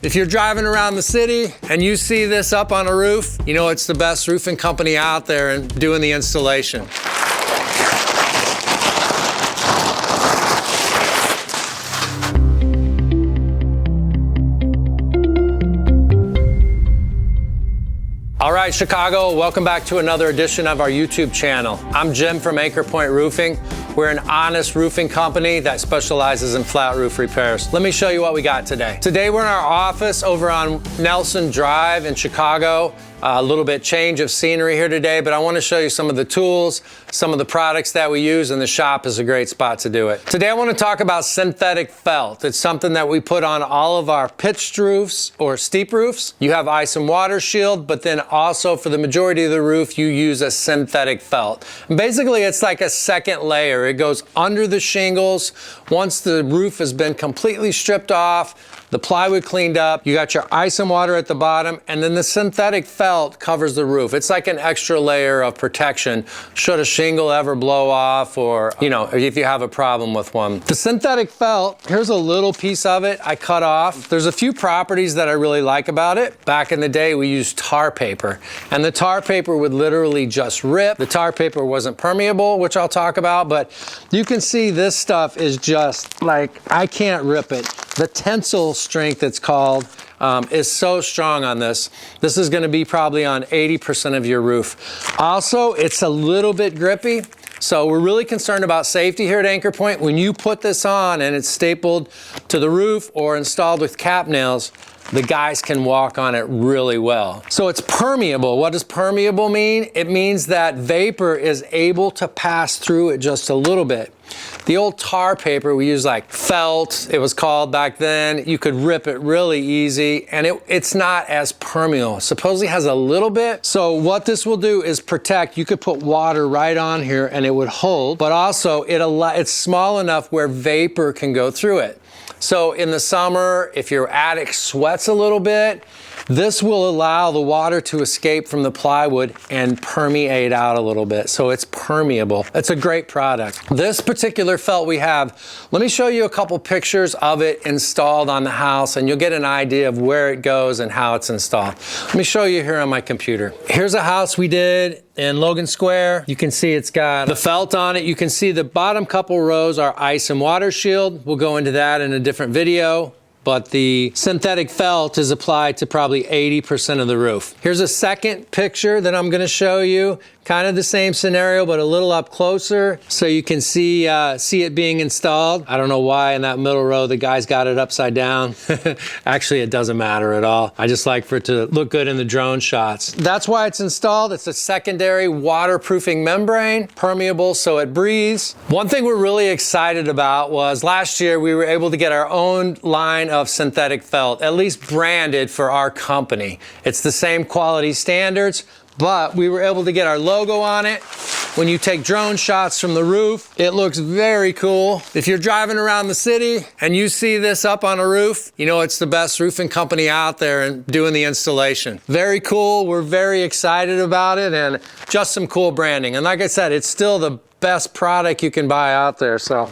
If you're driving around the city and you see this up on a roof, you know it's the best roofing company out there and doing the installation. All right, Chicago, welcome back to another edition of our YouTube channel. I'm Jim from Anchor Point Roofing. We're an honest roofing company that specializes in flat roof repairs. Let me show you what we got today. Today we're in our office over on Nelson Drive in Chicago. A little bit change of scenery here today, but I want to show you some of the tools, some of the products that we use, and the shop is a great spot to do it. Today I want to talk about synthetic felt. It's something that we put on all of our pitched roofs or steep roofs. You have ice and water shield, but then also for the majority of the roof, you use a synthetic felt. And basically, it's like a second layer. It goes under the shingles. Once the roof has been completely stripped off, the plywood cleaned up, you got your ice and water at the bottom, and then the synthetic felt covers the roof. It's like an extra layer of protection should a shingle ever blow off or, if you have a problem with one. The synthetic felt, here's a little piece of it I cut off. There's a few properties that I really like about it. Back in the day, we used tar paper, and the tar paper would literally just rip. The tar paper wasn't permeable, which I'll talk about, but you can see this stuff is just like, I can't rip it. The tensile strength, it's called, is so strong on this. This is going to be probably on 80% of your roof. Also, it's a little bit grippy. So we're really concerned about safety here at Anchor Point. When you put this on and it's stapled to the roof or installed with cap nails, the guys can walk on it really well. So it's permeable. What does permeable mean? It means that vapor is able to pass through it just a little bit. The old tar paper, we used like felt, it was called back then. You could rip it really easy, and it's not as permeable. Supposedly has a little bit. So what this will do is protect. You could put water right on here and it would hold, but also it's small enough where vapor can go through it. So in the summer, if your attic sweats a little bit, this will allow the water to escape from the plywood and permeate out a little bit. So it's permeable. It's a great product. This particular felt we have, let me show you a couple pictures of it installed on the house, and you'll get an idea of where it goes and how it's installed. Let me show you here on my computer. Here's a house we did in Logan Square. You can see it's got the felt on it. You can see the bottom couple rows are ice and water shield. We'll go into that in a different video. But the synthetic felt is applied to probably 80% of the roof. Here's a second picture that I'm going to show you. Kind of the same scenario, but a little up closer so you can see it being installed. I don't know why in that middle row the guy's got it upside down. Actually, it doesn't matter at all. I just like for it to look good in the drone shots. That's why it's installed. It's a secondary waterproofing membrane, permeable so it breathes. One thing we're really excited about was last year we were able to get our own line of synthetic felt, at least branded for our company. It's the same quality standards, but we were able to get our logo on it. When you take drone shots from the roof, it looks very cool. If you're driving around the city and you see this up on a roof, you know it's the best roofing company out there and doing the installation. Very cool. We're very excited about it, and just some cool branding. And like I said, it's still the best product you can buy out there. So.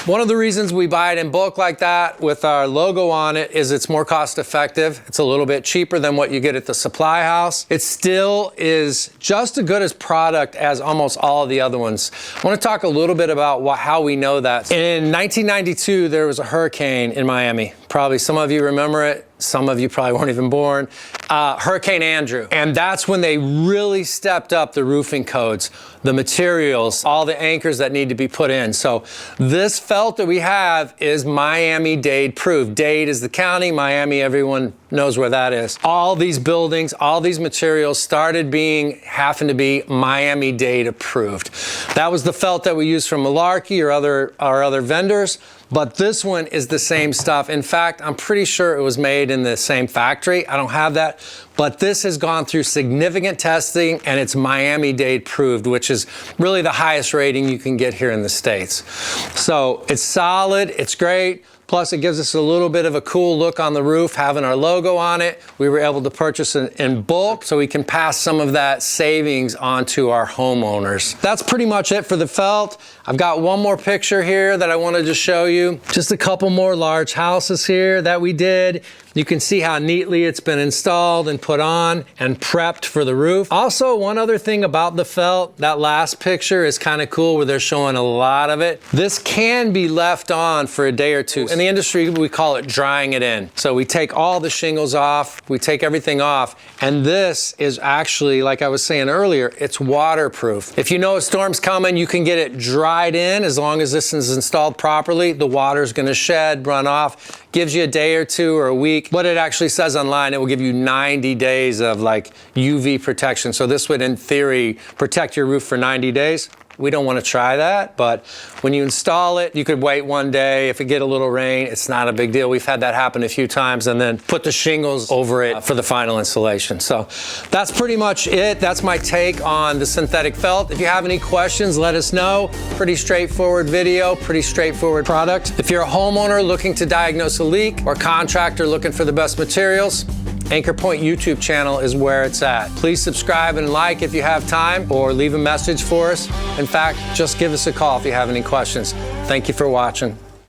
One of the reasons we buy it in bulk like that with our logo on it is it's more cost effective. It's a little bit cheaper than what you get at the supply house. It still is just as good as product as almost all of the other ones. I want to talk a little bit about how we know that. In 1992, there was a hurricane in Miami. Probably some of you remember it. Some of you probably weren't even born. Hurricane Andrew. And that's when they really stepped up the roofing codes, the materials, all the anchors that need to be put in. So this felt that we have is Miami-Dade approved. Dade is the county, Miami, everyone knows where that is. All these buildings, all these materials started having to be Miami-Dade approved. That was the felt that we used from Malarkey or our other vendors. But this one is the same stuff. In fact, I'm pretty sure it was made in the same factory. I don't have that. But this has gone through significant testing, and it's Miami-Dade approved, which is really the highest rating you can get here in the States. So it's solid, it's great. Plus, it gives us a little bit of a cool look on the roof, having our logo on it. We were able to purchase it in bulk, so we can pass some of that savings onto our homeowners. That's pretty much it for the felt. I've got one more picture here that I wanted to show you. Just a couple more large houses here that we did. You can see how neatly it's been installed and put on and prepped for the roof. Also, one other thing about the felt, that last picture is kind of cool where they're showing a lot of it. This can be left on for a day or two. In the industry, we call it drying it in. So we take all the shingles off, we take everything off, and this is actually, like I was saying earlier, it's waterproof. If you know a storm's coming, you can get it dried in. As long as this is installed properly, the water's gonna shed, run off. Gives you a day or two or a week. What it actually says online, it will give you 90 days of like UV protection. So this would, in theory, protect your roof for 90 days. We don't want to try that, but when you install it, you could wait one day. If it get a little rain, it's not a big deal. We've had that happen a few times, and then put the shingles over it for the final installation. So that's pretty much it. That's my take on the synthetic felt. If you have any questions, let us know. Pretty straightforward video, pretty straightforward product. If you're a homeowner looking to diagnose a leak or contractor looking for the best materials, Anchor Point YouTube channel is where it's at. Please subscribe and like if you have time, or leave a message for us. In fact, just give us a call if you have any questions. Thank you for watching.